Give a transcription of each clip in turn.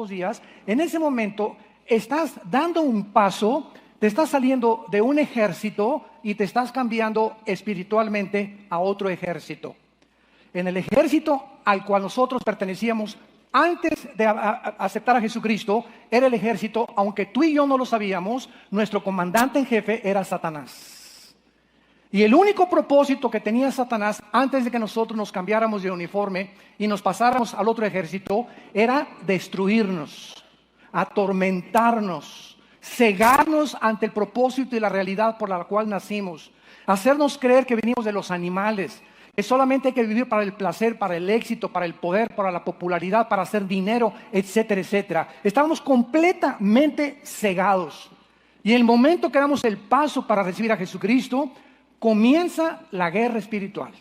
los días, en ese momento estás dando un paso, te estás saliendo de un ejército y te estás cambiando espiritualmente a otro ejército. En el ejército al cual nosotros pertenecíamos antes de aceptar a Jesucristo, era el ejército, aunque tú y yo no lo sabíamos, nuestro comandante en jefe era Satanás. Y el único propósito que tenía Satanás antes de que nosotros nos cambiáramos de uniforme y nos pasáramos al otro ejército, era destruirnos, atormentarnos, cegarnos ante el propósito y la realidad por la cual nacimos, hacernos creer que venimos de los animales, que solamente hay que vivir para el placer, para el éxito, para el poder, para la popularidad, para hacer dinero, etcétera, etcétera. Estábamos completamente cegados. Y en el momento que damos el paso para recibir a Jesucristo, comienza la guerra espiritual.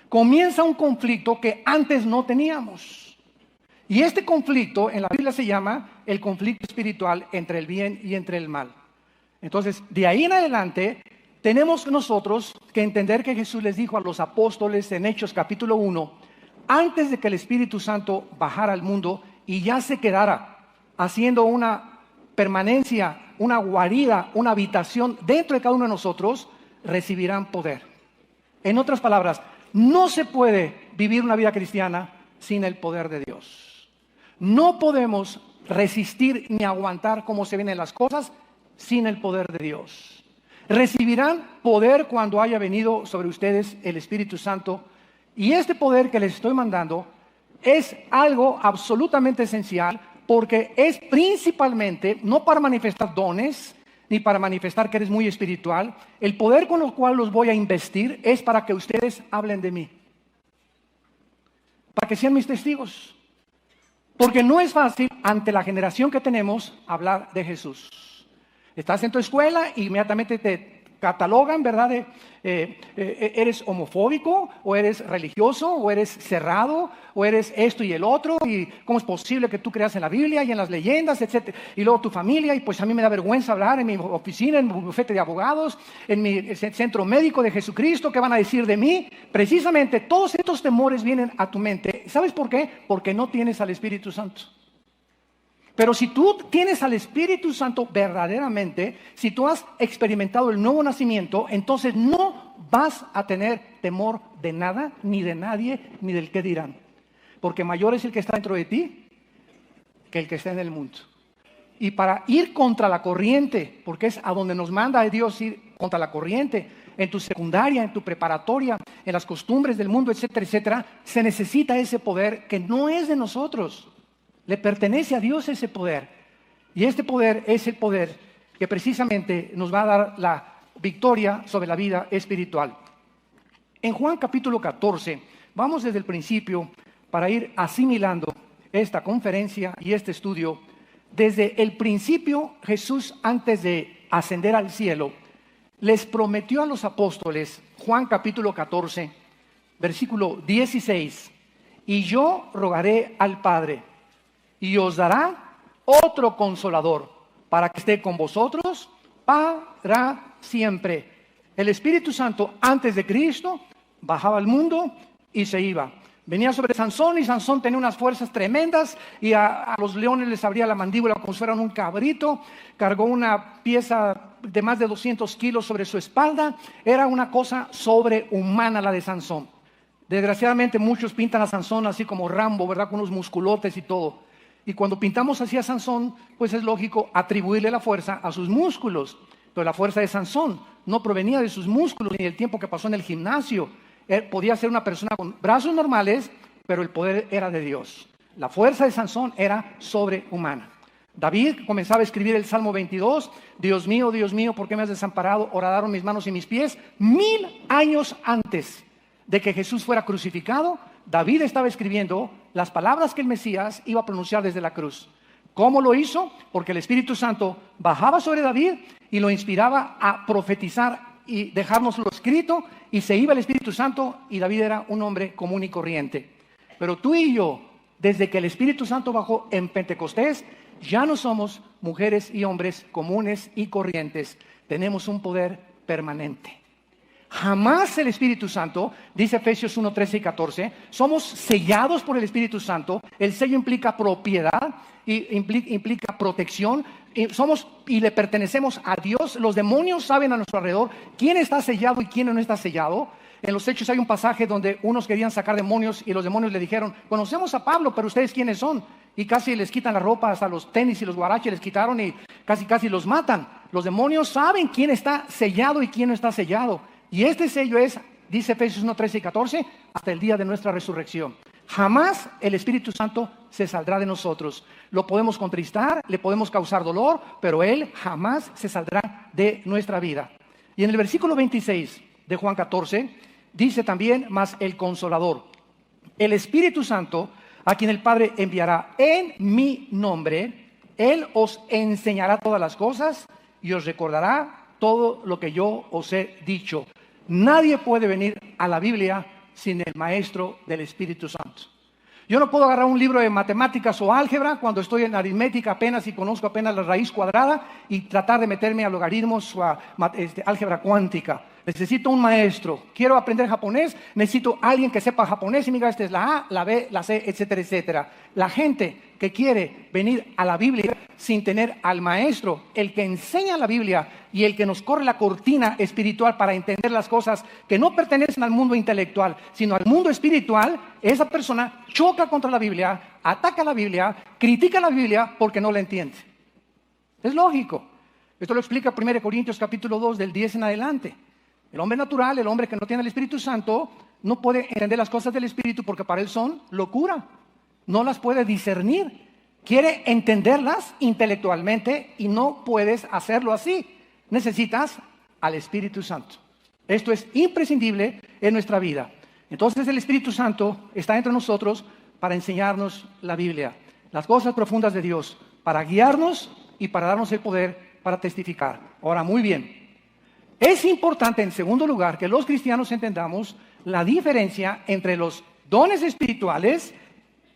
Comienza un conflicto que antes no teníamos. Y este conflicto en la Biblia se llama el conflicto espiritual entre el bien y entre el mal. Entonces, de ahí en adelante, tenemos nosotros que entender que Jesús les dijo a los apóstoles en Hechos capítulo 1, antes de que el Espíritu Santo bajara al mundo y ya se quedara haciendo una permanencia, una guarida, una habitación dentro de cada uno de nosotros, recibirán poder. En otras palabras, no se puede vivir una vida cristiana sin el poder de Dios. No podemos resistir ni aguantar cómo se vienen las cosas sin el poder de Dios. Recibirán poder cuando haya venido sobre ustedes el Espíritu Santo. Y este poder que les estoy mandando es algo absolutamente esencial, porque es principalmente no para manifestar dones, ni para manifestar que eres muy espiritual. El poder con el cual los voy a investir es para que ustedes hablen de mí, para que sean mis testigos. Porque no es fácil ante la generación que tenemos hablar de Jesús. Estás en tu escuela y inmediatamente te catalogan, ¿verdad? Eres homofóbico, o eres religioso, o eres cerrado, o eres esto y el otro, y cómo es posible que tú creas en la Biblia y en las leyendas, etcétera. Y luego tu familia, y pues a mí me da vergüenza hablar en mi oficina, en mi bufete de abogados, en mi centro médico de Jesucristo, ¿qué van a decir de mí? Precisamente todos estos temores vienen a tu mente. ¿Sabes por qué? Porque no tienes al Espíritu Santo. Pero si tú tienes al Espíritu Santo verdaderamente, si tú has experimentado el nuevo nacimiento, entonces no vas a tener temor de nada, ni de nadie, ni del qué dirán. Porque mayor es el que está dentro de ti que el que está en el mundo. Y para ir contra la corriente, porque es a donde nos manda Dios ir contra la corriente, en tu secundaria, en tu preparatoria, en las costumbres del mundo, etcétera, etcétera, se necesita ese poder que no es de nosotros. Le pertenece a Dios ese poder. Y este poder es el poder que precisamente nos va a dar la victoria sobre la vida espiritual. En Juan capítulo 14, vamos desde el principio para ir asimilando esta conferencia y este estudio. Desde el principio, Jesús, antes de ascender al cielo, les prometió a los apóstoles, Juan capítulo 14, versículo 16, y yo rogaré al Padre, y os dará otro consolador para que esté con vosotros para siempre. El Espíritu Santo antes de Cristo bajaba al mundo y se iba. Venía sobre Sansón y Sansón tenía unas fuerzas tremendas y a los leones les abría la mandíbula como si fueran un cabrito. Cargó una pieza de más de 200 kilos sobre su espalda. Era una cosa sobrehumana la de Sansón. Desgraciadamente muchos pintan a Sansón así como Rambo, ¿verdad? Con unos musculotes y todo. Y cuando pintamos así a Sansón, pues es lógico atribuirle la fuerza a sus músculos. Pero la fuerza de Sansón no provenía de sus músculos ni del tiempo que pasó en el gimnasio. Él podía ser una persona con brazos normales, pero el poder era de Dios. La fuerza de Sansón era sobrehumana. David comenzaba a escribir el Salmo 22. Dios mío, ¿por qué me has desamparado? Horadaron mis manos y mis pies. 1000 años antes de que Jesús fuera crucificado, David estaba escribiendo las palabras que el Mesías iba a pronunciar desde la cruz. ¿Cómo lo hizo? Porque el Espíritu Santo bajaba sobre David y lo inspiraba a profetizar y dejárnoslo escrito, y se iba el Espíritu Santo y David era un hombre común y corriente. Pero tú y yo, desde que el Espíritu Santo bajó en Pentecostés, ya no somos mujeres y hombres comunes y corrientes. Tenemos un poder permanente. Jamás el Espíritu Santo, dice Efesios 1, 13 y 14, somos sellados por el Espíritu Santo. El sello implica propiedad, y implica protección. Y le pertenecemos a Dios. Los demonios saben a nuestro alrededor quién está sellado y quién no está sellado. En los Hechos hay un pasaje donde unos querían sacar demonios y los demonios le dijeron: conocemos a Pablo, pero ustedes quiénes son. Y casi les quitan la ropa, hasta los tenis y los guaraches les quitaron y casi los matan. Los demonios saben quién está sellado y quién no está sellado. Y este sello es, dice Efesios 1, 13 y 14, hasta el día de nuestra resurrección. Jamás el Espíritu Santo se saldrá de nosotros. Lo podemos contristar, le podemos causar dolor, pero Él jamás se saldrá de nuestra vida. Y en el versículo 26 de Juan 14, dice también: mas el Consolador, el Espíritu Santo, a quien el Padre enviará en mi nombre, Él os enseñará todas las cosas y os recordará todo lo que yo os he dicho. Nadie puede venir a la Biblia sin el maestro del Espíritu Santo. Yo no puedo agarrar un libro de matemáticas o álgebra cuando estoy en aritmética apenas y conozco apenas la raíz cuadrada y tratar de meterme a logaritmos o a álgebra cuántica. Necesito un maestro. Quiero aprender japonés, necesito alguien que sepa japonés y me diga: esta es la A, la B, la C, etcétera, etcétera. La gente que quiere venir a la Biblia sin tener al maestro, el que enseña la Biblia y el que nos corre la cortina espiritual para entender las cosas que no pertenecen al mundo intelectual, sino al mundo espiritual, esa persona choca contra la Biblia, ataca la Biblia, critica la Biblia porque no la entiende. Es lógico. Esto lo explica 1 Corintios capítulo 2 del 10 en adelante. El hombre natural, el hombre que no tiene el Espíritu Santo, no puede entender las cosas del Espíritu porque para él son locura. No las puede discernir. Quiere entenderlas intelectualmente y no puedes hacerlo así. Necesitas al Espíritu Santo. Esto es imprescindible en nuestra vida. Entonces el Espíritu Santo está entre nosotros para enseñarnos la Biblia, las cosas profundas de Dios, para guiarnos y para darnos el poder para testificar. Ahora, muy bien. Es importante, en segundo lugar, que los cristianos entendamos la diferencia entre los dones espirituales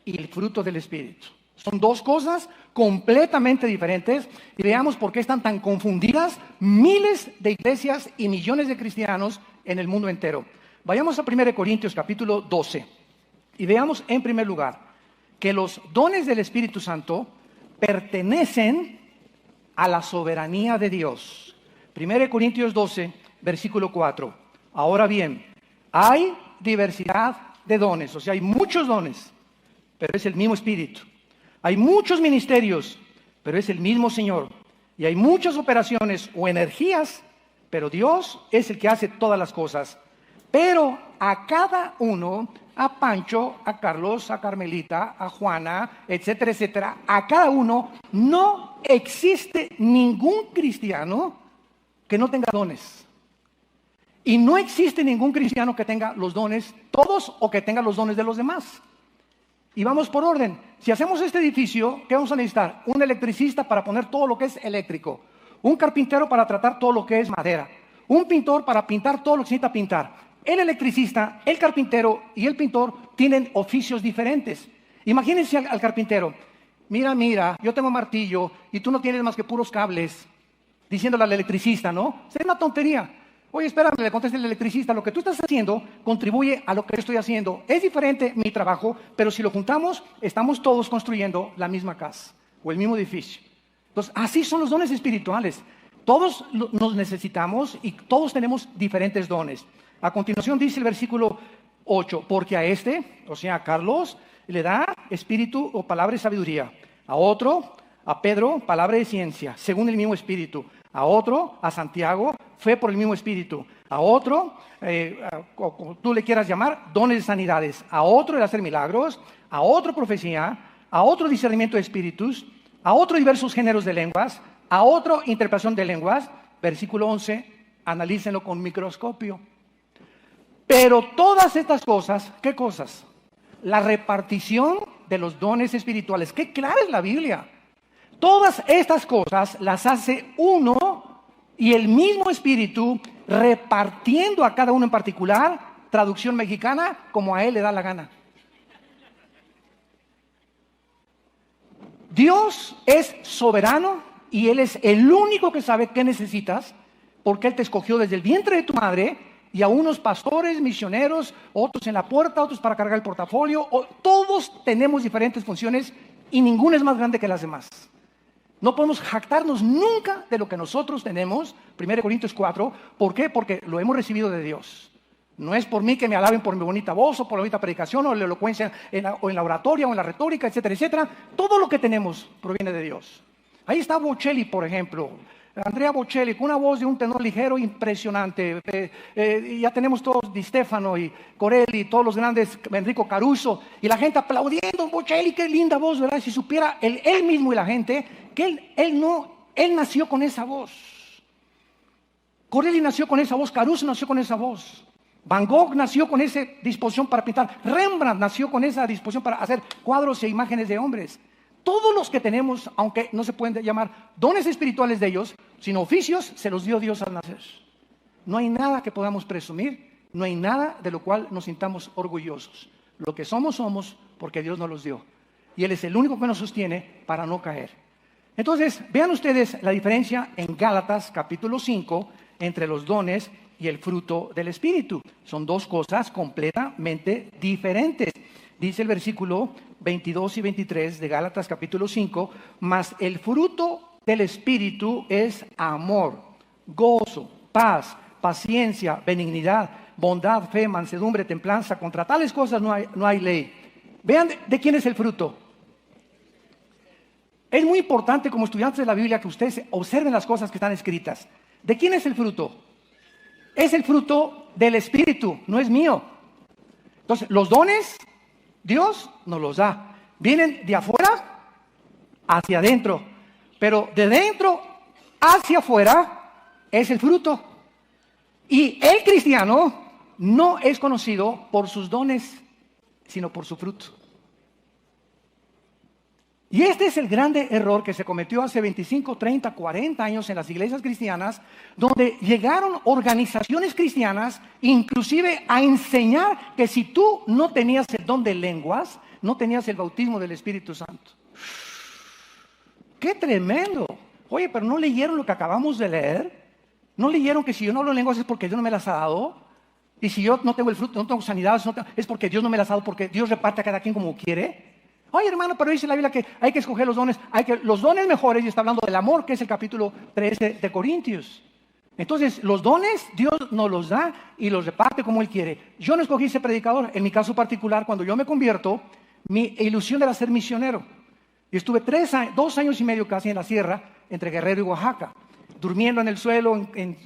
y el fruto del Espíritu. Son dos cosas completamente diferentes y veamos por qué están tan confundidas miles de iglesias y millones de cristianos en el mundo entero. Vayamos a 1 Corintios capítulo 12 y veamos en primer lugar que los dones del Espíritu Santo pertenecen a la soberanía de Dios. 1 Corintios 12, versículo 4. Ahora bien, hay diversidad de dones, o sea, hay muchos dones, pero es el mismo Espíritu. Hay muchos ministerios, pero es el mismo Señor. Y hay muchas operaciones o energías, pero Dios es el que hace todas las cosas. Pero a cada uno, a Pancho, a Carlos, a Carmelita, a Juana, etcétera, etcétera, a cada uno no existe ningún cristiano que no tenga dones. Y no existe ningún cristiano que tenga los dones todos o que tenga los dones de los demás. Y vamos por orden. Si hacemos este edificio, ¿qué vamos a necesitar? Un electricista para poner todo lo que es eléctrico. Un carpintero para tratar todo lo que es madera. Un pintor para pintar todo lo que se necesita pintar. El electricista, el carpintero y el pintor tienen oficios diferentes. Imagínense al carpintero. Mira, yo tengo martillo y tú no tienes más que puros cables. Diciéndole al electricista, ¿no? Es una tontería. Oye, espérame, le contesta el electricista: lo que tú estás haciendo contribuye a lo que yo estoy haciendo. Es diferente mi trabajo, pero si lo juntamos, estamos todos construyendo la misma casa o el mismo edificio. Entonces, así son los dones espirituales. Todos nos necesitamos y todos tenemos diferentes dones. A continuación dice el versículo 8: porque a este, o sea, a Carlos, le da espíritu o palabra de sabiduría. A otro, a Pedro, palabra de ciencia, según el mismo espíritu. A otro, a Santiago, fe por el mismo espíritu. A otro, como tú le quieras llamar, dones de sanidades. A otro, el hacer milagros. A otro, profecía. A otro, discernimiento de espíritus. A otro, diversos géneros de lenguas. A otro, interpretación de lenguas. Versículo 11, analícenlo con microscopio. Pero todas estas cosas, ¿qué cosas? La repartición de los dones espirituales. ¡Qué clara es la Biblia! Todas estas cosas las hace uno y el mismo Espíritu, repartiendo a cada uno en particular, traducción mexicana, como a él le da la gana. Dios es soberano y Él es el único que sabe qué necesitas, porque Él te escogió desde el vientre de tu madre Y a unos pastores, misioneros, otros en la puerta, otros para cargar el portafolio. Todos tenemos diferentes funciones y ninguna es más grande que las demás. No podemos jactarnos nunca de lo que nosotros tenemos. 1 Corintios 4. ¿Por qué? Porque lo hemos recibido de Dios. No es por mí que me alaben por mi bonita voz o por la bonita predicación o la elocuencia o en la oratoria o en la retórica, etcétera, etcétera. Todo lo que tenemos proviene de Dios. Ahí está Bocelli, por ejemplo. Andrea Bocelli, con una voz de un tenor ligero impresionante. Ya tenemos todos Di Stefano y Corelli, todos los grandes, Enrico Caruso, y la gente aplaudiendo. Bocelli, qué linda voz, ¿verdad? Si supiera él mismo y la gente que él nació con esa voz. Corelli nació con esa voz, Caruso nació con esa voz. Van Gogh nació con esa disposición para pintar. Rembrandt nació con esa disposición para hacer cuadros e imágenes de hombres. Todos los que tenemos, aunque no se pueden llamar dones espirituales de ellos, sino oficios, se los dio Dios al nacer. No hay nada que podamos presumir, no hay nada de lo cual nos sintamos orgullosos. Lo que somos, somos porque Dios nos los dio. Y Él es el único que nos sostiene para no caer. Entonces, vean ustedes la diferencia en Gálatas capítulo 5 entre los dones y el fruto del Espíritu. Son dos cosas completamente diferentes. Dice el versículo 22 y 23 de Gálatas capítulo 5, mas el fruto del Espíritu es amor, gozo, paz, paciencia, benignidad, bondad, fe, mansedumbre, templanza. Contra tales cosas no hay ley. Vean de quién es el fruto. Es muy importante como estudiantes de la Biblia que ustedes observen las cosas que están escritas. ¿De quién es el fruto? Es el fruto del Espíritu, no es mío. Entonces, los dones, Dios nos los da. Vienen de afuera hacia adentro. Pero de dentro hacia afuera es el fruto. Y el cristiano no es conocido por sus dones, sino por su fruto. Y este es el grande error que se cometió hace 25, 30, 40 años en las iglesias cristianas, donde llegaron organizaciones cristianas inclusive a enseñar que si tú no tenías el don de lenguas, no tenías el bautismo del Espíritu Santo. ¡Qué tremendo! Oye, pero ¿no leyeron lo que acabamos de leer? ¿No leyeron que si yo no hablo lenguas es porque Dios no me las ha dado? Y si yo no tengo el fruto, no tengo sanidad, es porque Dios no me las ha dado, porque Dios reparte a cada quien como quiere. Oye, hermano, pero dice la Biblia que hay que escoger los dones, los dones mejores, y está hablando del amor, que es el capítulo 13 de Corintios. Entonces, los dones Dios nos los da y los reparte como Él quiere. Yo no escogí ser predicador. En mi caso particular, cuando yo me convierto, mi ilusión era ser misionero. Y estuve 2 años y medio casi en la sierra, entre Guerrero y Oaxaca, durmiendo en el suelo, en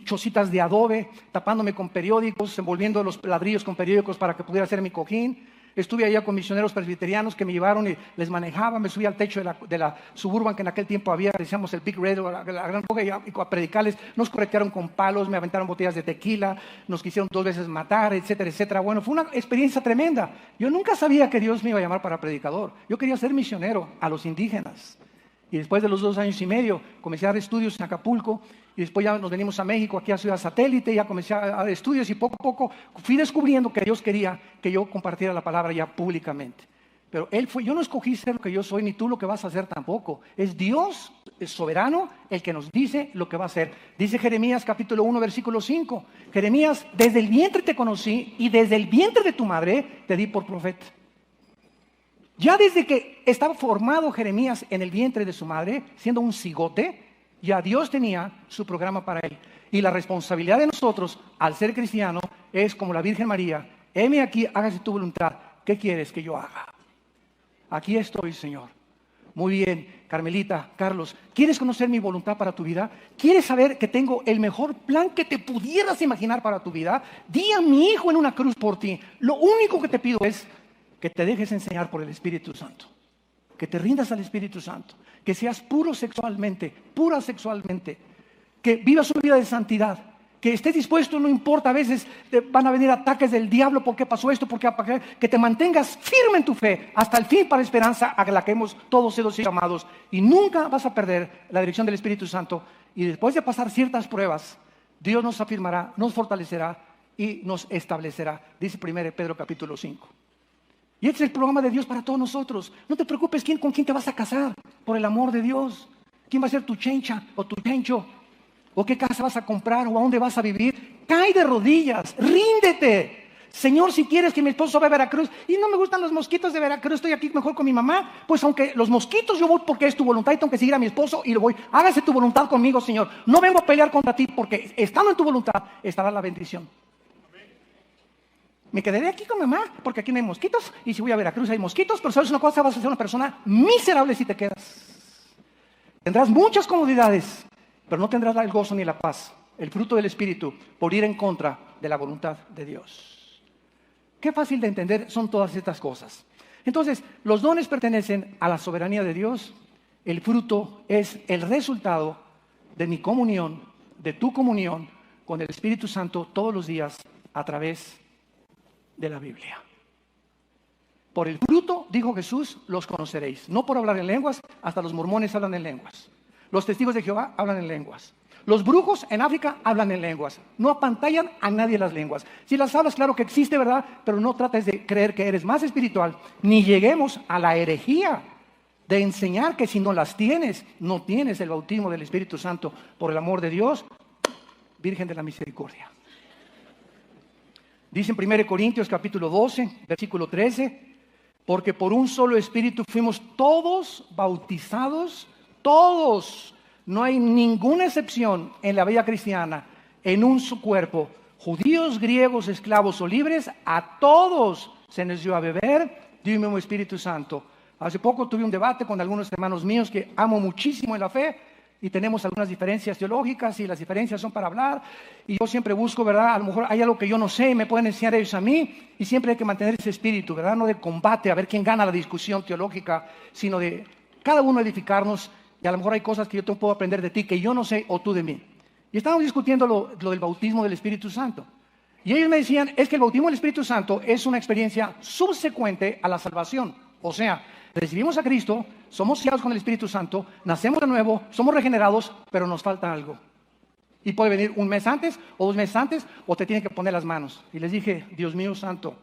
chocitas de adobe, tapándome con periódicos, envolviendo los ladrillos con periódicos para que pudiera hacer mi cojín. Estuve allá con misioneros presbiterianos que me llevaron y les manejaba. Me subí al techo de la Suburban que en aquel tiempo había, decíamos el Big Red, la Gran Roja, y a predicarles. Nos corretearon con palos, me aventaron botellas de tequila, nos quisieron 2 veces matar, etcétera, etcétera. Bueno, fue una experiencia tremenda. Yo nunca sabía que Dios me iba a llamar para predicador. Yo quería ser misionero a los indígenas. Y después de los 2 años y medio, comencé a dar estudios en Acapulco. Y después ya nos venimos a México, aquí a Ciudad Satélite, ya comencé a dar estudios y poco a poco fui descubriendo que Dios quería que yo compartiera la palabra ya públicamente. Pero yo no escogí ser lo que yo soy, ni tú lo que vas a hacer tampoco. Es Dios, el soberano, el que nos dice lo que va a hacer. Dice Jeremías capítulo 1, versículo 5. Jeremías, desde el vientre te conocí y desde el vientre de tu madre te di por profeta. Ya desde que estaba formado Jeremías en el vientre de su madre, siendo un cigote, ya Dios tenía su programa para él. Y la responsabilidad de nosotros, al ser cristiano, es como la Virgen María: heme aquí, hágase tu voluntad. ¿Qué quieres que yo haga? Aquí estoy, Señor. Muy bien, Carmelita, Carlos, ¿quieres conocer mi voluntad para tu vida? ¿Quieres saber que tengo el mejor plan que te pudieras imaginar para tu vida? Di a mi hijo en una cruz por ti. Lo único que te pido es que te dejes enseñar por el Espíritu Santo, que te rindas al Espíritu Santo, que seas pura sexualmente, que vivas una vida de santidad, que estés dispuesto, no importa, a veces te van a venir ataques del diablo, ¿por qué pasó esto? Que te mantengas firme en tu fe hasta el fin para la esperanza a la que hemos todos sido llamados, y nunca vas a perder la dirección del Espíritu Santo. Y después de pasar ciertas pruebas, Dios nos afirmará, nos fortalecerá y nos establecerá, dice 1 Pedro capítulo 5. Y este es el programa de Dios para todos nosotros. No te preocupes con quién te vas a casar, por el amor de Dios. ¿Quién va a ser tu chencha o tu chencho? o qué casa vas a comprar, o a dónde vas a vivir. Cae de rodillas, ríndete. Señor, si quieres que mi esposo vaya a Veracruz, y no me gustan los mosquitos de Veracruz, estoy aquí mejor con mi mamá, pues aunque los mosquitos yo voy porque es tu voluntad y tengo que seguir a mi esposo y lo voy. Hágase tu voluntad conmigo, Señor. No vengo a pelear contra ti porque estando en tu voluntad estará la bendición. Me quedaré aquí con mamá porque aquí no hay mosquitos, y si voy a Veracruz hay mosquitos, pero sabes una cosa, vas a ser una persona miserable si te quedas. Tendrás muchas comodidades, pero no tendrás el gozo ni la paz, el fruto del Espíritu, por ir en contra de la voluntad de Dios. Qué fácil de entender son todas estas cosas. Entonces, los dones pertenecen a la soberanía de Dios. El fruto es el resultado de mi comunión, de tu comunión con el Espíritu Santo todos los días a través de la Biblia. Por el fruto, dijo Jesús, los conoceréis. No por hablar en lenguas, hasta los mormones hablan en lenguas. Los testigos de Jehová hablan en lenguas. Los brujos en África hablan en lenguas. No apantallan a nadie las lenguas. Si las hablas, claro que existe, ¿verdad? Pero no trates de creer que eres más espiritual. Ni lleguemos a la herejía de enseñar que si no las tienes, no tienes el bautismo del Espíritu Santo. Por el amor de Dios, Virgen de la Misericordia. Dice en 1 Corintios capítulo 12, versículo 13, porque por un solo Espíritu fuimos todos bautizados, todos. No hay ninguna excepción en la vida cristiana, en un su cuerpo, judíos, griegos, esclavos o libres, a todos se nos dio a beber de un mismo Espíritu Santo. Hace poco tuve un debate con algunos hermanos míos que amo muchísimo en la fe y tenemos algunas diferencias teológicas y las diferencias son para hablar y yo siempre busco, ¿verdad? A lo mejor hay algo que yo no sé y me pueden enseñar ellos a mí y siempre hay que mantener ese espíritu, ¿verdad? No de combate a ver quién gana la discusión teológica, sino de cada uno edificarnos. Y a lo mejor hay cosas que yo te puedo aprender de ti que yo no sé o tú de mí. Y estábamos discutiendo lo del bautismo del Espíritu Santo. Y ellos me decían, es que el bautismo del Espíritu Santo es una experiencia subsecuente a la salvación. O sea, recibimos a Cristo, somos sellados con el Espíritu Santo, nacemos de nuevo, somos regenerados, pero nos falta algo. Y puede venir un mes antes o 2 meses antes o te tienen que poner las manos. Y les dije, Dios mío santo,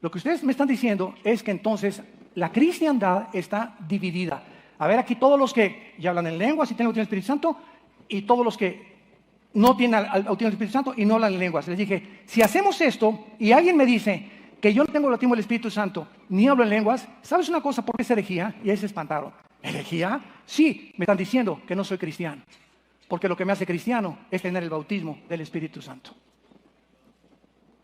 lo que ustedes me están diciendo es que entonces la cristiandad está dividida. A ver, aquí todos los que ya hablan en lenguas y tienen el bautismo del Espíritu Santo, y todos los que no tienen el bautismo del Espíritu Santo y no hablan en lenguas. Les dije, si hacemos esto y alguien me dice que yo no tengo el bautismo del Espíritu Santo ni hablo en lenguas, ¿sabes una cosa? ¿Por qué es herejía? Y ahí se espantaron. ¿Herejía? Sí, me están diciendo que no soy cristiano, porque lo que me hace cristiano es tener el bautismo del Espíritu Santo.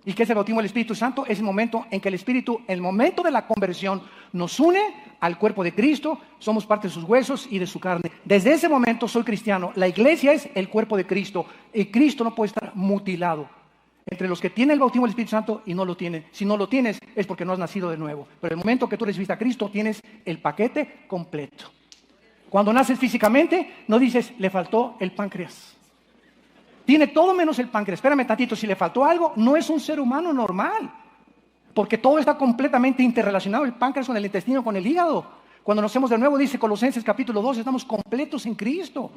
¿Y qué es el bautismo del Espíritu Santo? Es el momento en que el Espíritu, el momento de la conversión, nos une al cuerpo de Cristo, somos parte de sus huesos y de su carne. Desde ese momento soy cristiano. La iglesia es el cuerpo de Cristo y Cristo no puede estar mutilado entre los que tienen el bautismo del Espíritu Santo y no lo tienen. Si no lo tienes es porque no has nacido de nuevo. Pero el momento que tú recibiste a Cristo tienes el paquete completo. Cuando naces físicamente no dices, le faltó el páncreas. Tiene todo menos el páncreas. Espérame tantito, si le faltó algo, no es un ser humano normal. Porque todo está completamente interrelacionado, el páncreas con el intestino, con el hígado. Cuando nacemos de nuevo, dice Colosenses capítulo 2, estamos completos en Cristo.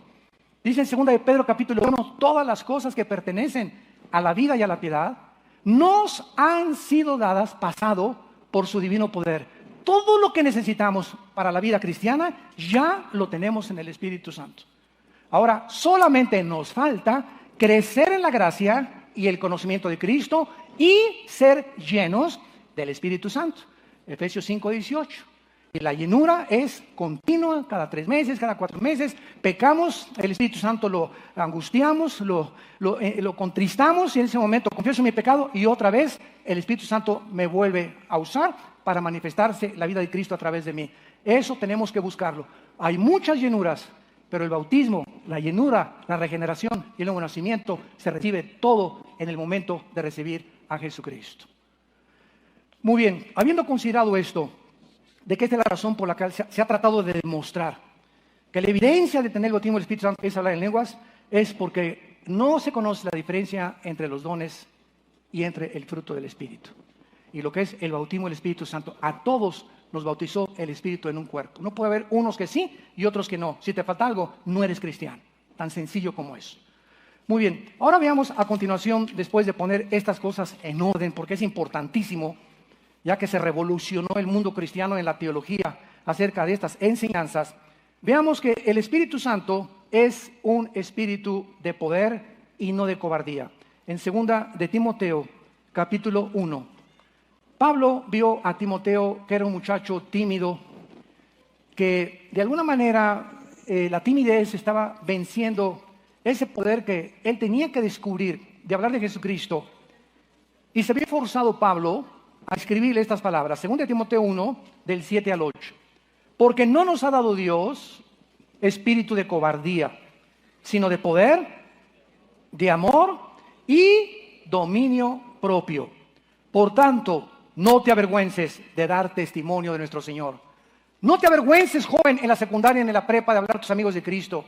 Dice en 2 de Pedro capítulo 1, todas las cosas que pertenecen a la vida y a la piedad, nos han sido dadas, pasado, por su divino poder. Todo lo que necesitamos para la vida cristiana, ya lo tenemos en el Espíritu Santo. Ahora, solamente nos falta crecer en la gracia y el conocimiento de Cristo y ser llenos del Espíritu Santo. Efesios 5:18. Y la llenura es continua, cada 3 meses, cada 4 meses. Pecamos, el Espíritu Santo lo angustiamos, lo contristamos y en ese momento confieso mi pecado y otra vez el Espíritu Santo me vuelve a usar para manifestarse la vida de Cristo a través de mí. Eso tenemos que buscarlo. Hay muchas llenuras, pero el bautismo, la llenura, la regeneración y el nuevo nacimiento se recibe todo en el momento de recibir a Jesucristo. Muy bien, habiendo considerado esto, de que esta es la razón por la que se ha tratado de demostrar que la evidencia de tener el bautismo del Espíritu Santo es hablar en lenguas, es porque no se conoce la diferencia entre los dones y entre el fruto del Espíritu. Y lo que es el bautismo del Espíritu Santo, a todos nos bautizó el Espíritu en un cuerpo. No puede haber unos que sí y otros que no. Si te falta algo, no eres cristiano. Tan sencillo como eso. Muy bien, ahora veamos a continuación, después de poner estas cosas en orden, porque es importantísimo, ya que se revolucionó el mundo cristiano en la teología acerca de estas enseñanzas, veamos que el Espíritu Santo es un espíritu de poder y no de cobardía. En 2 de Timoteo, capítulo 1. Pablo vio a Timoteo, que era un muchacho tímido, que de alguna manera la timidez estaba venciendo ese poder que él tenía que descubrir de hablar de Jesucristo. Y se había forzado Pablo a escribirle estas palabras, 2 de Timoteo 1, del 7 al 8. Porque no nos ha dado Dios espíritu de cobardía, sino de poder, de amor y dominio propio. Por tanto, no te avergüences de dar testimonio de nuestro Señor. No te avergüences, joven, en la secundaria, en la prepa, de hablar a tus amigos de Cristo.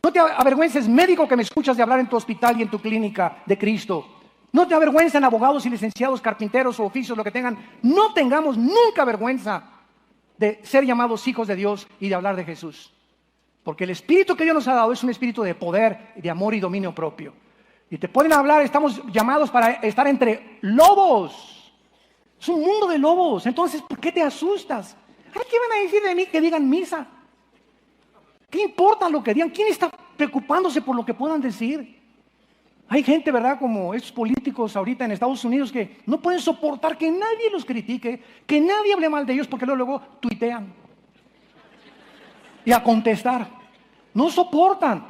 No te avergüences, médico, que me escuchas, de hablar en tu hospital y en tu clínica de Cristo. No te avergüencen, abogados y licenciados, carpinteros o oficios, lo que tengan. No tengamos nunca vergüenza de ser llamados hijos de Dios y de hablar de Jesús. Porque el espíritu que Dios nos ha dado es un espíritu de poder, de amor y dominio propio. Y te pueden hablar, estamos llamados para estar entre lobos. Es un mundo de lobos. Entonces, ¿por qué te asustas? Ay, ¿qué van a decir de mí que digan misa? ¿Qué importa lo que digan? ¿Quién está preocupándose por lo que puedan decir? Hay gente, ¿verdad?, como estos políticos ahorita en Estados Unidos, que no pueden soportar que nadie los critique, que nadie hable mal de ellos, porque luego tuitean y a contestar. No soportan.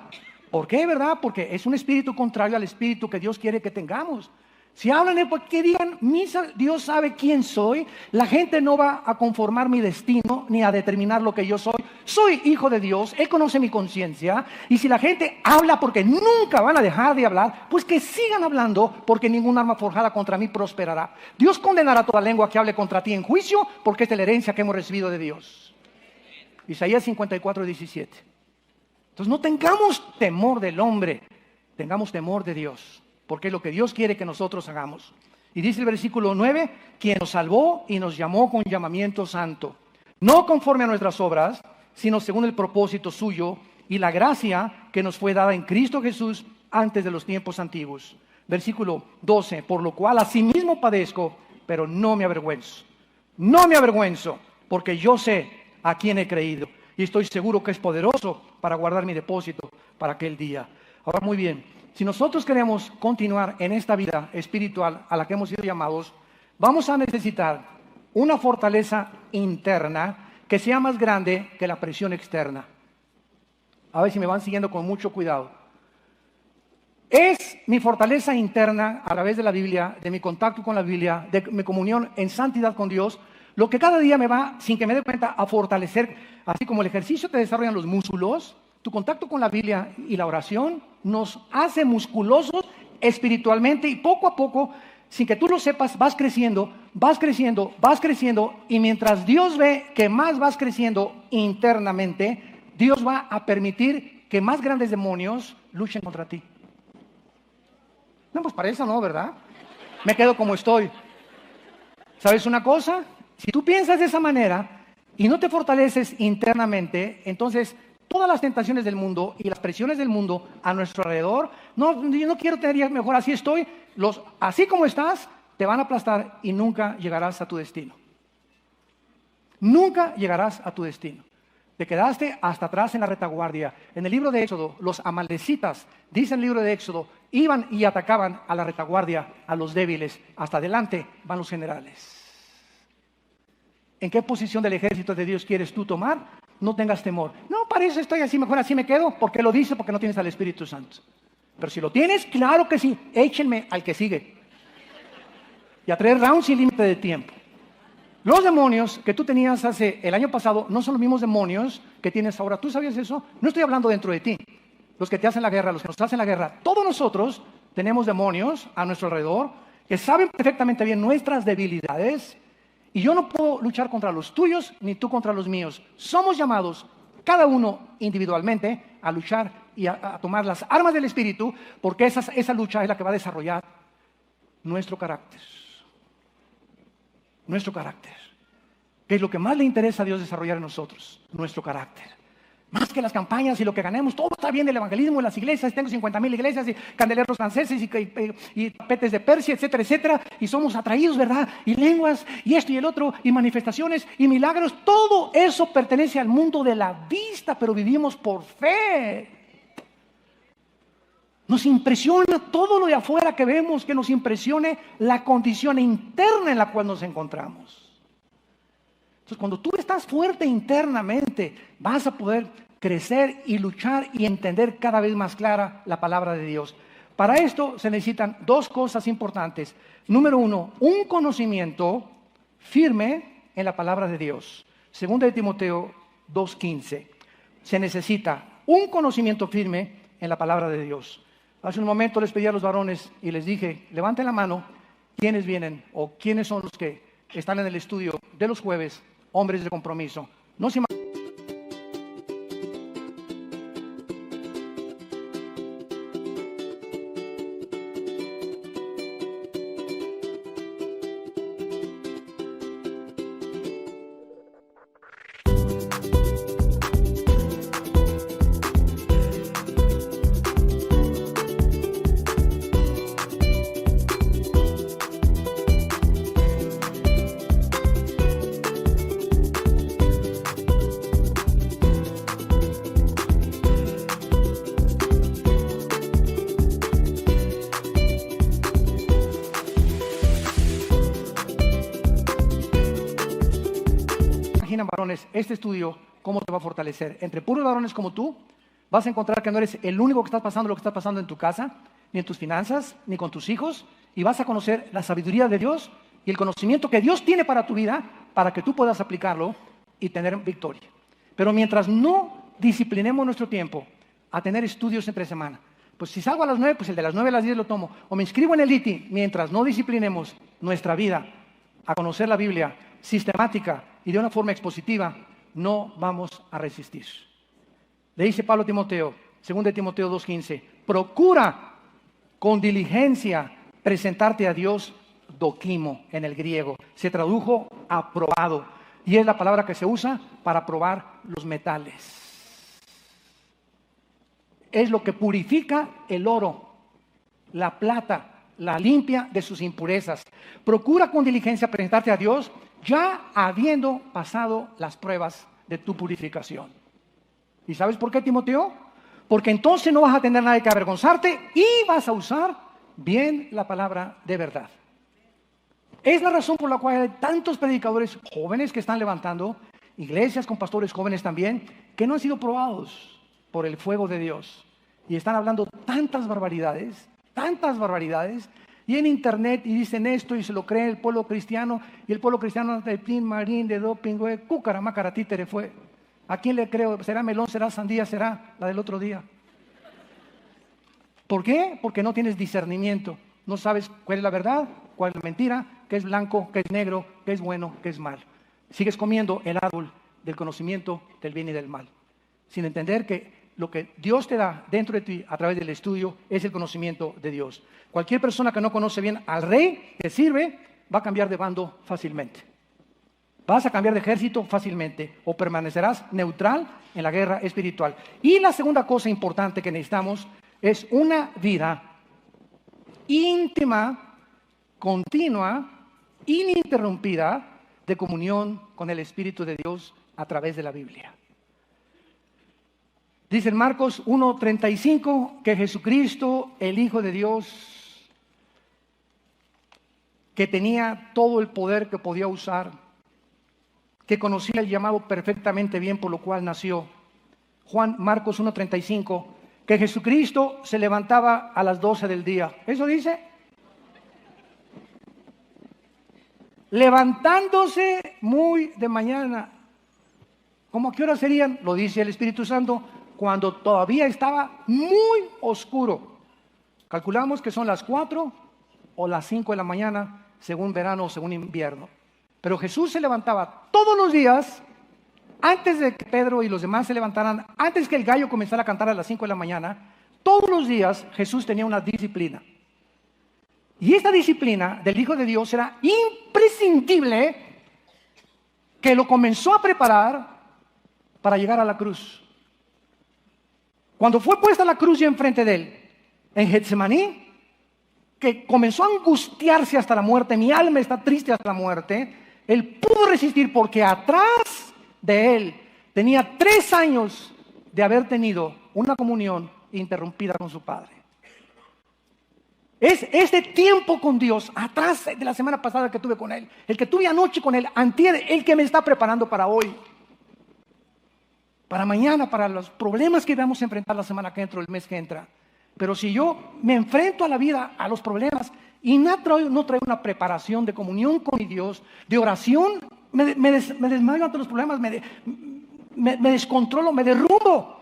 ¿Por qué, verdad? Porque es un espíritu contrario al espíritu que Dios quiere que tengamos. Si hablan, que digan misa, Dios sabe quién soy. La gente no va a conformar mi destino ni a determinar lo que yo soy. Soy hijo de Dios, Él conoce mi conciencia. Y si la gente habla, porque nunca van a dejar de hablar, pues que sigan hablando, porque ningún arma forjada contra mí prosperará. Dios condenará toda lengua que hable contra ti en juicio, porque esta es la herencia que hemos recibido de Dios. Isaías 54:17. Entonces no tengamos temor del hombre, tengamos temor de Dios, porque es lo que Dios quiere que nosotros hagamos. Y dice el versículo 9, quien nos salvó y nos llamó con llamamiento santo, no conforme a nuestras obras, sino según el propósito suyo y la gracia que nos fue dada en Cristo Jesús antes de los tiempos antiguos. Versículo 12, por lo cual asimismo padezco, pero no me avergüenzo. No me avergüenzo, porque yo sé a quién he creído y estoy seguro que es poderoso para guardar mi depósito para aquel día. Ahora, muy bien, si nosotros queremos continuar en esta vida espiritual a la que hemos sido llamados, vamos a necesitar una fortaleza interna que sea más grande que la presión externa. A ver si me van siguiendo con mucho cuidado. Es mi fortaleza interna a través de la Biblia, de mi contacto con la Biblia, de mi comunión en santidad con Dios, lo que cada día me va, sin que me dé cuenta, a fortalecer. Así como el ejercicio te desarrollan los músculos, tu contacto con la Biblia y la oración nos hace musculosos espiritualmente, y poco a poco, sin que tú lo sepas, vas creciendo, vas creciendo, vas creciendo, y mientras Dios ve que más vas creciendo internamente, Dios va a permitir que más grandes demonios luchen contra ti. No, pues para eso no, ¿verdad? Me quedo como estoy. ¿Sabes una cosa? Si tú piensas de esa manera y no te fortaleces internamente, entonces todas las tentaciones del mundo y las presiones del mundo a nuestro alrededor, no, yo no quiero tener mejor, así estoy, así como estás, te van a aplastar y nunca llegarás a tu destino. Nunca llegarás a tu destino. Te quedaste hasta atrás en la retaguardia. En el libro de Éxodo, los amalecitas, dice el libro de Éxodo, iban y atacaban a la retaguardia, a los débiles. Hasta adelante van los generales. ¿En qué posición del ejército de Dios quieres tú tomar? No tengas temor. No, para eso estoy así, mejor así me quedo. ¿Por qué lo dice? Porque no tienes al Espíritu Santo. Pero si lo tienes, claro que sí. Échenme al que sigue. Y a 3 rounds sin límite de tiempo. Los demonios que tú tenías el año pasado no son los mismos demonios que tienes ahora. ¿Tú sabías eso? No estoy hablando dentro de ti. Los que te hacen la guerra, los que nos hacen la guerra. Todos nosotros tenemos demonios a nuestro alrededor que saben perfectamente bien nuestras debilidades. Y yo no puedo luchar contra los tuyos ni tú contra los míos. Somos llamados, cada uno individualmente, a luchar y a tomar las armas del Espíritu, porque esa lucha es la que va a desarrollar nuestro carácter. Nuestro carácter. ¿Qué es lo que más le interesa a Dios desarrollar en nosotros? Nuestro carácter. Más que las campañas y lo que ganemos, todo está bien, el evangelismo en las iglesias, tengo 50,000 iglesias y candeleros franceses y tapetes de Persia, etcétera, etcétera, y somos atraídos, ¿verdad? Y lenguas, y esto y el otro, y manifestaciones, y milagros, todo eso pertenece al mundo de la vista, pero vivimos por fe. Nos impresiona todo lo de afuera que vemos, que nos impresione la condición interna en la cual nos encontramos. Entonces, cuando tú estás fuerte internamente, vas a poder crecer y luchar y entender cada vez más clara la palabra de Dios. Para esto se necesitan dos cosas importantes. Número uno, un conocimiento firme en la palabra de Dios. Segunda de Timoteo 2:15. Se necesita un conocimiento firme en la palabra de Dios. Hace un momento les pedí a los varones y les dije, levanten la mano, ¿quiénes vienen o quiénes son los que están en el estudio de los jueves, hombres de compromiso? No se varones, este estudio, ¿cómo te va a fortalecer? Entre puros varones como tú, vas a encontrar que no eres el único que estás pasando lo que está pasando en tu casa, ni en tus finanzas, ni con tus hijos, y vas a conocer la sabiduría de Dios y el conocimiento que Dios tiene para tu vida, para que tú puedas aplicarlo y tener victoria. Pero mientras no disciplinemos nuestro tiempo a tener estudios entre semana, pues si salgo a las 9, pues el de las 9 a las 10 lo tomo, o me inscribo en el ITI, mientras no disciplinemos nuestra vida a conocer la Biblia sistemática y de una forma expositiva, no vamos a resistir. Le dice Pablo a Timoteo, 2 Timoteo 2:15, procura con diligencia presentarte a Dios doquimo en el griego. Se tradujo aprobado y es la palabra que se usa para probar los metales. Es lo que purifica el oro, la plata, la limpia de sus impurezas. Procura con diligencia presentarte a Dios ya habiendo pasado las pruebas de tu purificación. ¿Y sabes por qué, Timoteo? Porque entonces no vas a tener nada que avergonzarte y vas a usar bien la palabra de verdad. Es la razón por la cual hay tantos predicadores jóvenes que están levantando, iglesias con pastores jóvenes también, que no han sido probados por el fuego de Dios. Y están hablando tantas barbaridades, y en internet y dicen esto y se lo cree el pueblo cristiano, y el pueblo cristiano de Pin Marín, de doping, cúcara, mácara, títere fue. ¿A quién le creo? ¿Será melón, será sandía, será la del otro día? ¿Por qué? Porque no tienes discernimiento. No sabes cuál es la verdad, cuál es la mentira, qué es blanco, qué es negro, qué es bueno, qué es malo. Sigues comiendo el árbol del conocimiento del bien y del mal, sin entender que lo que Dios te da dentro de ti a través del estudio es el conocimiento de Dios. Cualquier persona que no conoce bien al rey que sirve va a cambiar de bando fácilmente. Vas a cambiar de ejército fácilmente o permanecerás neutral en la guerra espiritual. Y la segunda cosa importante que necesitamos es una vida íntima, continua, ininterrumpida de comunión con el Espíritu de Dios a través de la Biblia. Dice en Marcos 1:35 que Jesucristo, el Hijo de Dios, que tenía todo el poder que podía usar, que conocía el llamado perfectamente bien por lo cual nació. Marcos 1:35, que Jesucristo se levantaba a las 12 del día. ¿Eso dice? Levantándose muy de mañana. ¿Cómo a qué hora serían? Lo dice el Espíritu Santo, cuando todavía estaba muy oscuro. Calculamos que son las 4 o las 5 de la mañana, según verano o según invierno. Pero Jesús se levantaba todos los días, antes de que Pedro y los demás se levantaran, antes que el gallo comenzara a cantar a las 5 de la mañana, todos los días Jesús tenía una disciplina. Y esta disciplina del Hijo de Dios era imprescindible, que lo comenzó a preparar para llegar a la cruz. Cuando fue puesta la cruz ya enfrente de él, en Getsemaní, que comenzó a angustiarse hasta la muerte, mi alma está triste hasta la muerte, él pudo resistir porque atrás de él tenía 3 años de haber tenido una comunión interrumpida con su Padre. Es este tiempo con Dios, atrás de la semana pasada que tuve con Él, el que tuve anoche con Él, antier, el que me está preparando para hoy, para mañana, para los problemas que vamos a enfrentar la semana que entra, el mes que entra. Pero si yo me enfrento a la vida, a los problemas, y no traigo una preparación de comunión con mi Dios, de oración, me desmayo ante los problemas, me descontrolo, me derrumbo.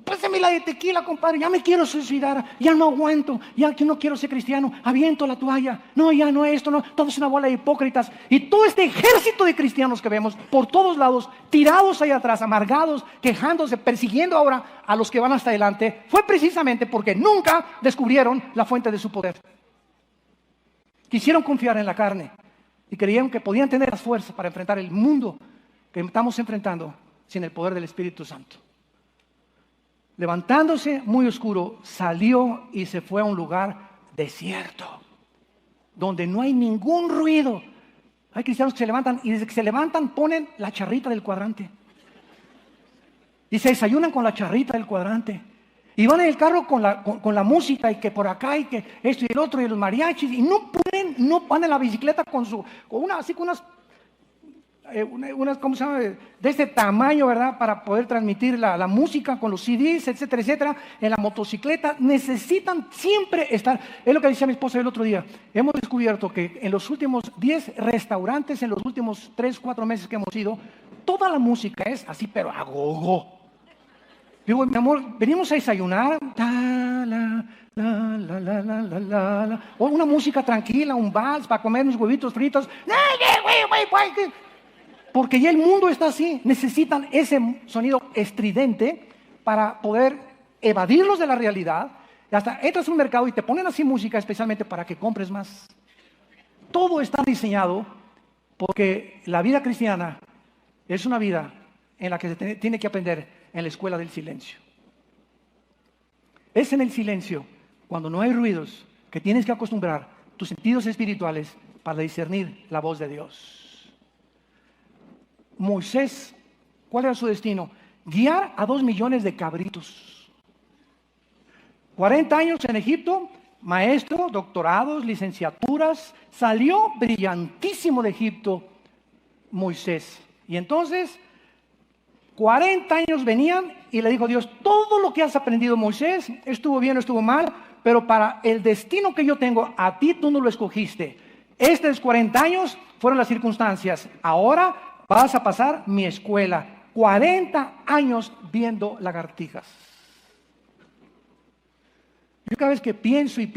Pásame la de tequila, compadre, ya me quiero suicidar, ya no aguanto, ya que no quiero ser cristiano, aviento la toalla, no, ya no esto, no, todo es una bola de hipócritas. Y todo este ejército de cristianos que vemos por todos lados, tirados ahí atrás, amargados, quejándose, persiguiendo ahora a los que van hasta adelante, fue precisamente porque nunca descubrieron la fuente de su poder. Quisieron confiar en la carne y creyeron que podían tener las fuerzas para enfrentar el mundo que estamos enfrentando sin el poder del Espíritu Santo. Levantándose muy oscuro, salió y se fue a un lugar desierto, donde no hay ningún ruido. Hay cristianos que se levantan y desde que se levantan ponen la charrita del cuadrante. Y se desayunan con la charrita del cuadrante. Y van en el carro con la música y que por acá y que esto y el otro y los mariachis. Y no van en la bicicleta con unas, ¿cómo se llama? De este tamaño, ¿verdad? Para poder transmitir la música con los CDs, etcétera, etcétera. En la motocicleta necesitan siempre estar. Es lo que decía mi esposa el otro día. Hemos descubierto que en los últimos 10 restaurantes, en los últimos 3, 4 meses que hemos ido, toda la música es así, pero a gogo. Digo, mi amor, venimos a desayunar, o una música tranquila, un vals para comer mis huevitos fritos. Porque ya el mundo está así. Necesitan ese sonido estridente para poder evadirlos de la realidad. Y hasta entras a un mercado y te ponen así música especialmente para que compres más. Todo está diseñado porque la vida cristiana es una vida en la que se tiene que aprender en la escuela del silencio. Es en el silencio, cuando no hay ruidos, que tienes que acostumbrar tus sentidos espirituales para discernir la voz de Dios. Moisés, ¿cuál era su destino? Guiar a 2 millones de cabritos. 40 años en Egipto, maestro, doctorados, licenciaturas, salió brillantísimo de Egipto Moisés. Y entonces 40 años venían y le dijo Dios, todo lo que has aprendido, Moisés, estuvo bien o estuvo mal, pero para el destino que yo tengo, a ti tú no lo escogiste. Estos 40 años fueron las circunstancias. Ahora vas a pasar mi escuela. 40 años viendo lagartijas. Yo cada vez que pienso y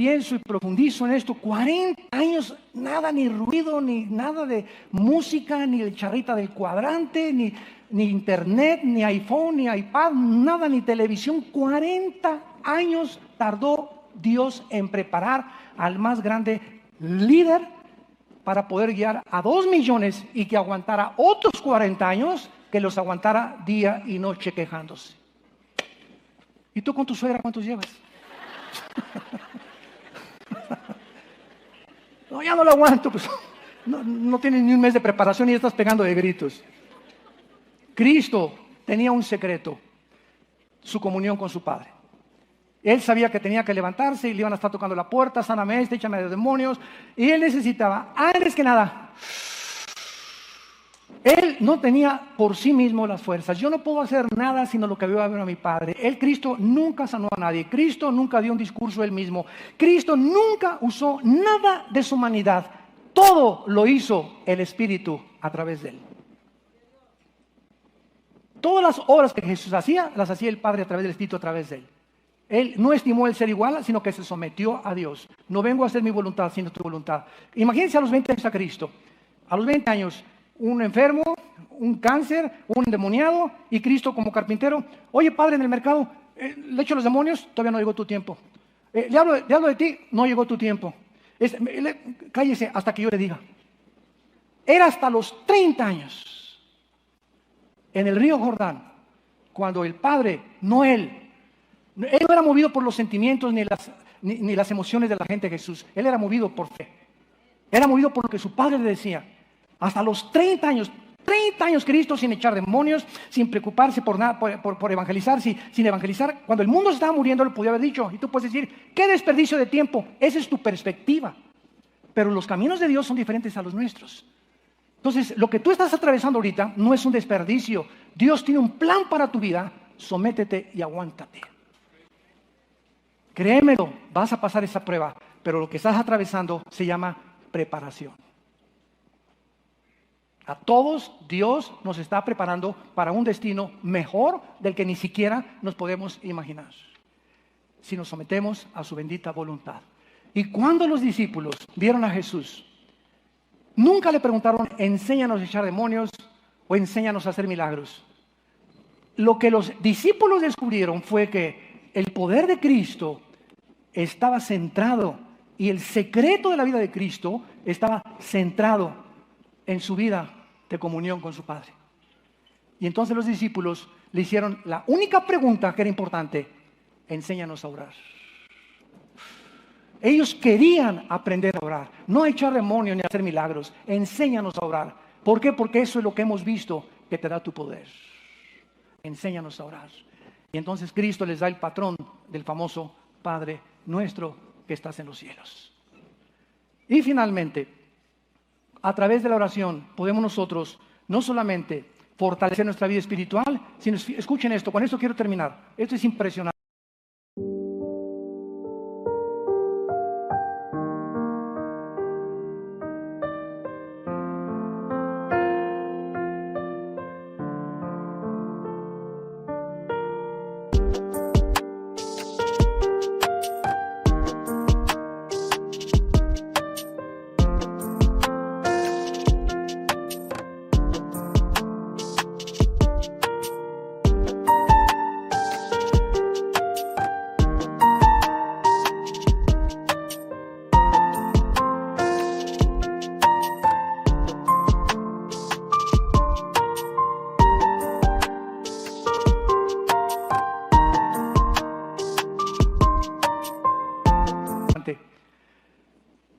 profundizo en esto, 40 años, nada, ni ruido, ni nada de música, ni de charrita del cuadrante, ni internet, ni iPhone, ni iPad, nada, ni televisión. 40 años tardó Dios en preparar al más grande líder para poder guiar a 2 millones y que aguantara otros 40 años, que los aguantara día y noche quejándose. ¿Y tú con tu suegra cuántos llevas? No, ya no lo aguanto, pues no tienes ni un mes de preparación y ya estás pegando de gritos. Cristo tenía un secreto, su comunión con su Padre. Él sabía que tenía que levantarse y le iban a estar tocando la puerta, sáname este, échame de demonios, y él necesitaba, antes que nada, él no tenía por sí mismo las fuerzas. Yo no puedo hacer nada sino lo que veo a ver a mi Padre. Cristo nunca sanó a nadie. Cristo nunca dio un discurso él mismo. Cristo nunca usó nada de su humanidad. Todo lo hizo el Espíritu a través de él. Todas las obras que Jesús hacía, las hacía el Padre a través del Espíritu, a través de él. Él no estimó el ser igual, sino que se sometió a Dios. No vengo a hacer mi voluntad, sino tu voluntad. Imagínense a los 20 años a Cristo. A los 20 años, un enfermo, un cáncer, un endemoniado, y Cristo como carpintero. Oye, Padre, en el mercado, le echo los demonios, todavía no llegó tu tiempo. Le hablo de ti, no llegó tu tiempo. Cállese hasta que yo le diga. Era hasta los 30 años, en el río Jordán, cuando el Padre, no él no era movido por los sentimientos ni las emociones de la gente de Jesús. Él era movido por fe. Era movido por lo que su Padre le decía. Hasta los 30 años, 30 años Cristo sin echar demonios, sin preocuparse por nada, por evangelizar, sin evangelizar. Cuando el mundo se estaba muriendo, lo podía haber dicho. Y tú puedes decir, qué desperdicio de tiempo. Esa es tu perspectiva. Pero los caminos de Dios son diferentes a los nuestros. Entonces, lo que tú estás atravesando ahorita no es un desperdicio. Dios tiene un plan para tu vida. Sométete y aguántate. Créemelo, vas a pasar esa prueba. Pero lo que estás atravesando se llama preparación. A todos Dios nos está preparando para un destino mejor del que ni siquiera nos podemos imaginar, si nos sometemos a su bendita voluntad. Y cuando los discípulos vieron a Jesús, nunca le preguntaron, enséñanos a echar demonios o enséñanos a hacer milagros. Lo que los discípulos descubrieron fue que el poder de Cristo estaba centrado, y el secreto de la vida de Cristo estaba centrado en su vida de comunión con su Padre. Y entonces los discípulos le hicieron la única pregunta que era importante: enséñanos a orar. Ellos querían aprender a orar, no a echar demonios ni a hacer milagros. Enséñanos a orar. ¿Por qué? Porque eso es lo que hemos visto que te da tu poder. Enséñanos a orar. Y entonces Cristo les da el patrón del famoso Padre nuestro que estás en los cielos. Y finalmente, a través de la oración podemos nosotros no solamente fortalecer nuestra vida espiritual, sino, escuchen esto, con esto quiero terminar. Esto es impresionante.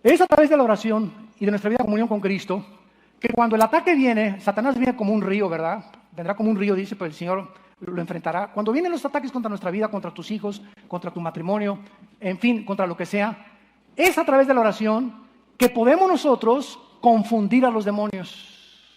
Es a través de la oración y de nuestra vida de comunión con Cristo que cuando el ataque viene, Satanás viene como un río, ¿verdad? Vendrá como un río, dice, pero el Señor lo enfrentará. Cuando vienen los ataques contra nuestra vida, contra tus hijos, contra tu matrimonio, en fin, contra lo que sea, es a través de la oración que podemos nosotros confundir a los demonios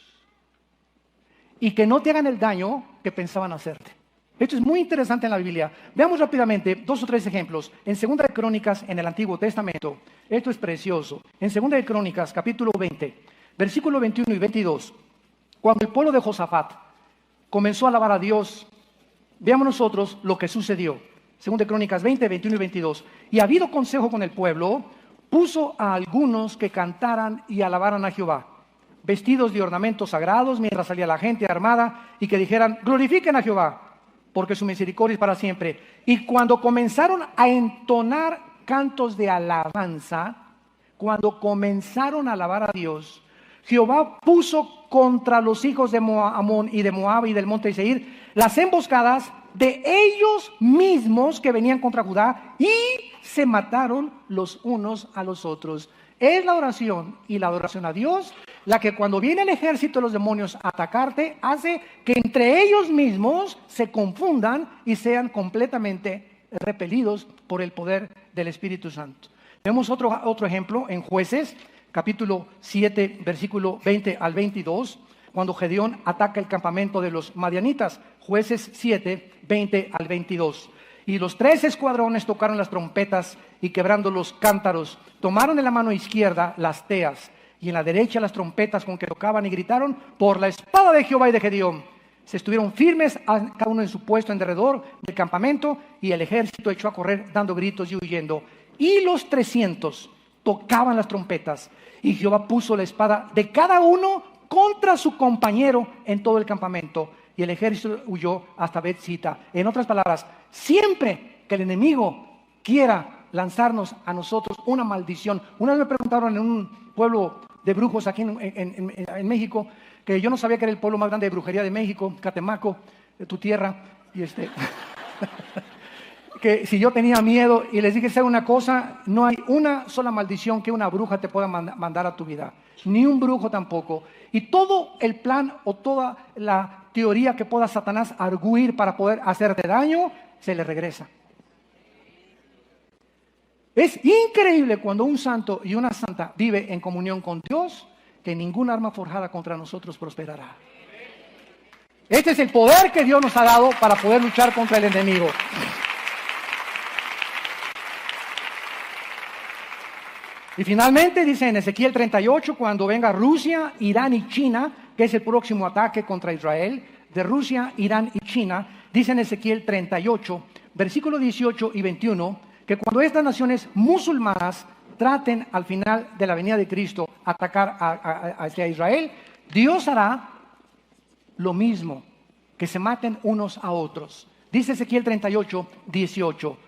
y que no te hagan el daño que pensaban hacerte. Esto es muy interesante en la Biblia. Veamos rápidamente 2 o 3 ejemplos. En 2 de Crónicas, en el Antiguo Testamento, esto es precioso. En 2 de Crónicas, capítulo 20, versículo 21 y 22, cuando el pueblo de Josafat comenzó a alabar a Dios, veamos nosotros lo que sucedió. 2 de Crónicas 20, 21 y 22. Y habido consejo con el pueblo, puso a algunos que cantaran y alabaran a Jehová, vestidos de ornamentos sagrados, mientras salía la gente armada, y que dijeran, glorifiquen a Jehová, porque su misericordia es para siempre. Y cuando comenzaron a entonar cantos de alabanza, cuando comenzaron a alabar a Dios, Jehová puso contra los hijos de Amón y de Moab y del monte de Seir las emboscadas de ellos mismos que venían contra Judá, y se mataron los unos a los otros. Es la oración y la adoración a Dios la que cuando viene el ejército de los demonios a atacarte, hace que entre ellos mismos se confundan y sean completamente repelidos por el poder del Espíritu Santo. Vemos otro ejemplo en Jueces, capítulo 7, versículo 20 al 22, cuando Gedeón ataca el campamento de los madianitas. Jueces 7, 20 al 22. Y los 3 escuadrones tocaron las trompetas y quebrando los cántaros, tomaron en la mano izquierda las teas y en la derecha las trompetas con que tocaban, y gritaron por la espada de Jehová y de Gedeón. Se estuvieron firmes cada uno en su puesto en derredor del campamento, y el ejército echó a correr dando gritos y huyendo. Y los 300 tocaban las trompetas, y Jehová puso la espada de cada uno contra su compañero en todo el campamento, y el ejército huyó hasta Bet-sita. En otras palabras, siempre que el enemigo quiera lanzarnos a nosotros una maldición. Una vez me preguntaron en un pueblo de brujos aquí en México, que yo no sabía que era el pueblo más grande de brujería de México, Catemaco, de tu tierra, que si yo tenía miedo y les dije, ¿sabe una cosa? No hay una sola maldición que una bruja te pueda mandar a tu vida, ni un brujo tampoco. Y todo el plan o toda la teoría que pueda Satanás arguir para poder hacerte daño, se le regresa. Es increíble cuando un santo y una santa vive en comunión con Dios, que ninguna arma forjada contra nosotros prosperará. Este es el poder que Dios nos ha dado para poder luchar contra el enemigo. Y finalmente dice en Ezequiel 38, cuando venga Rusia, Irán y China, que es el próximo ataque contra Israel, de Rusia, Irán y China, dice en Ezequiel 38, versículo 18 y 21, que cuando estas naciones musulmanas traten al final de la venida de Cristo atacar hacia Israel, Dios hará lo mismo, que se maten unos a otros. Dice Ezequiel 38, 18.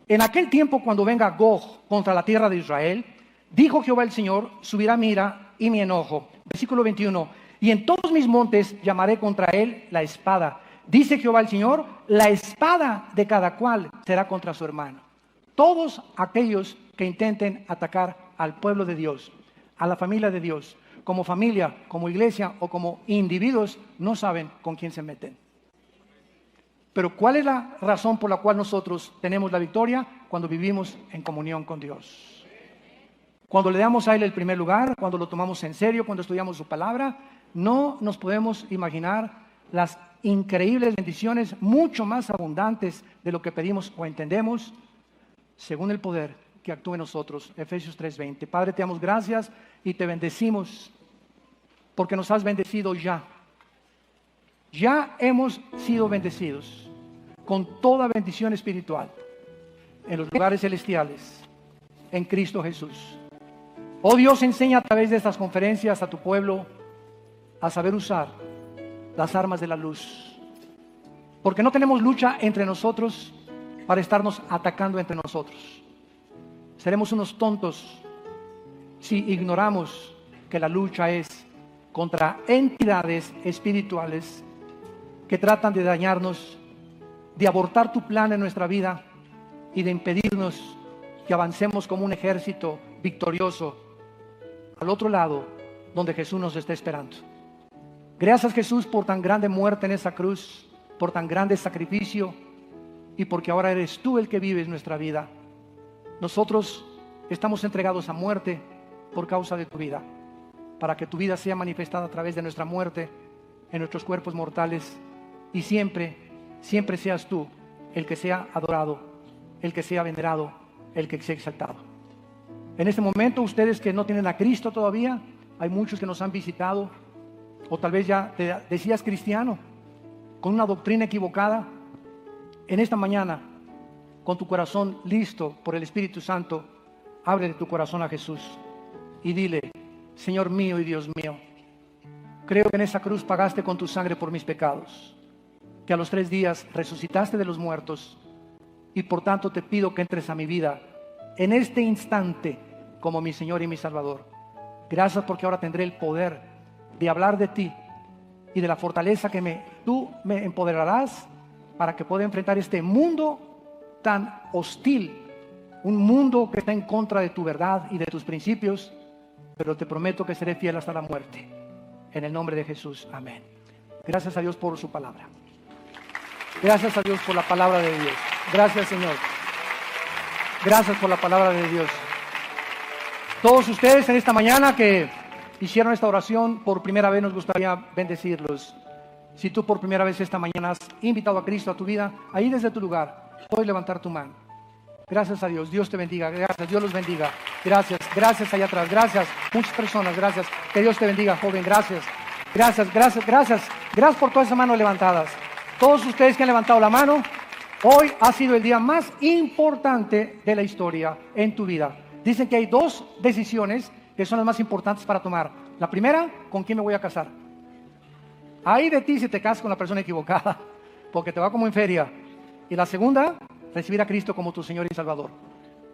En aquel tiempo, cuando venga Gog contra la tierra de Israel, dijo Jehová el Señor, subirá mi ira y mi enojo. Versículo 21. Y en todos mis montes llamaré contra él la espada. Dice Jehová el Señor, la espada de cada cual será contra su hermano. Todos aquellos que intenten atacar al pueblo de Dios, a la familia de Dios, como familia, como iglesia o como individuos, no saben con quién se meten. Pero ¿cuál es la razón por la cual nosotros tenemos la victoria? Cuando vivimos en comunión con Dios. Cuando le damos a Él el primer lugar, cuando lo tomamos en serio, cuando estudiamos su palabra, no nos podemos imaginar las increíbles bendiciones, mucho más abundantes de lo que pedimos o entendemos, según el poder que actúa en nosotros. Efesios 3:20. Padre, te damos gracias y te bendecimos porque nos has bendecido ya. Ya hemos sido bendecidos con toda bendición espiritual en los lugares celestiales, en Cristo Jesús. Oh Dios, enseña a través de estas conferencias a tu pueblo a saber usar las armas de la luz. Porque no tenemos lucha entre nosotros para estarnos atacando entre nosotros. Seremos unos tontos si ignoramos que la lucha es contra entidades espirituales que tratan de dañarnos, de abortar tu plan en nuestra vida y de impedirnos que avancemos como un ejército victorioso al otro lado donde Jesús nos está esperando. Gracias, Jesús, por tan grande muerte en esa cruz, por tan grande sacrificio y porque ahora eres tú el que vives nuestra vida. Nosotros estamos entregados a muerte por causa de tu vida, para que tu vida sea manifestada a través de nuestra muerte en nuestros cuerpos mortales y siempre, siempre seas tú el que sea adorado, el que sea venerado, el que sea exaltado. En este momento, ustedes que no tienen a Cristo todavía, hay muchos que nos han visitado, o tal vez ya te decías cristiano, con una doctrina equivocada. En esta mañana, con tu corazón listo por el Espíritu Santo, ábrele tu corazón a Jesús y dile: Señor mío y Dios mío, creo que en esa cruz pagaste con tu sangre por mis pecados, que a los 3 días resucitaste de los muertos, y por tanto te pido que entres a mi vida en este instante como mi Señor y mi Salvador. Gracias porque ahora tendré el poder de hablar de ti y de la fortaleza que tú me empoderarás para que pueda enfrentar este mundo tan hostil, un mundo que está en contra de tu verdad y de tus principios, pero te prometo que seré fiel hasta la muerte. En el nombre de Jesús, amén. Gracias a Dios por su palabra. Gracias a Dios por la palabra de Dios. Gracias, Señor. Gracias por la palabra de Dios. Todos ustedes en esta mañana que hicieron esta oración por primera vez, nos gustaría bendecirlos. Si tú por primera vez esta mañana has invitado a Cristo a tu vida, ahí desde tu lugar, puedes levantar tu mano. Gracias a Dios. Dios te bendiga. Gracias. Dios los bendiga. Gracias. Gracias allá atrás. Gracias. Muchas personas. Gracias. Que Dios te bendiga, joven. Gracias. Gracias. Gracias. Gracias. Gracias por todas esas manos levantadas. Todos ustedes que han levantado la mano, hoy ha sido el día más importante de la historia en tu vida. Dicen que hay 2 decisiones que son las más importantes para tomar. La primera, ¿con quién me voy a casar? Ay de ti si te casas con la persona equivocada, porque te va como en feria. Y la segunda, recibir a Cristo como tu Señor y Salvador.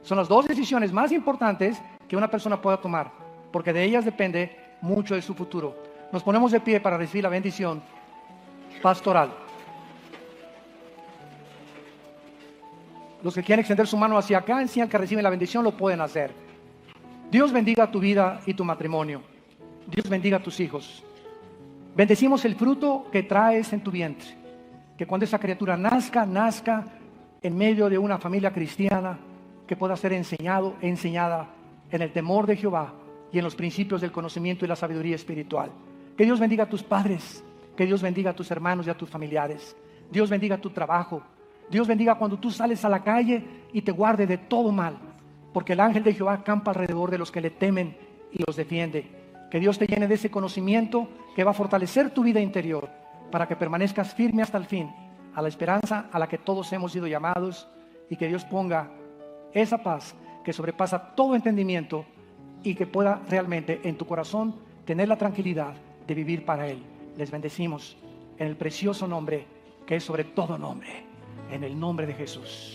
Son las 2 decisiones más importantes que una persona pueda tomar, porque de ellas depende mucho de su futuro. Nos ponemos de pie para recibir la bendición pastoral. Los que quieren extender su mano hacia acá, en señal que reciben la bendición, lo pueden hacer. Dios bendiga tu vida y tu matrimonio. Dios bendiga a tus hijos. Bendecimos el fruto que traes en tu vientre. Que cuando esa criatura nazca en medio de una familia cristiana, que pueda ser enseñada en el temor de Jehová y en los principios del conocimiento y la sabiduría espiritual. Que Dios bendiga a tus padres, que Dios bendiga a tus hermanos y a tus familiares. Dios bendiga tu trabajo. Dios bendiga cuando tú sales a la calle y te guarde de todo mal, porque el ángel de Jehová acampa alrededor de los que le temen y los defiende. Que Dios te llene de ese conocimiento que va a fortalecer tu vida interior para que permanezcas firme hasta el fin, a la esperanza a la que todos hemos sido llamados, y que Dios ponga esa paz que sobrepasa todo entendimiento y que pueda realmente en tu corazón tener la tranquilidad de vivir para Él. Les bendecimos en el precioso nombre que es sobre todo nombre, en el nombre de Jesús.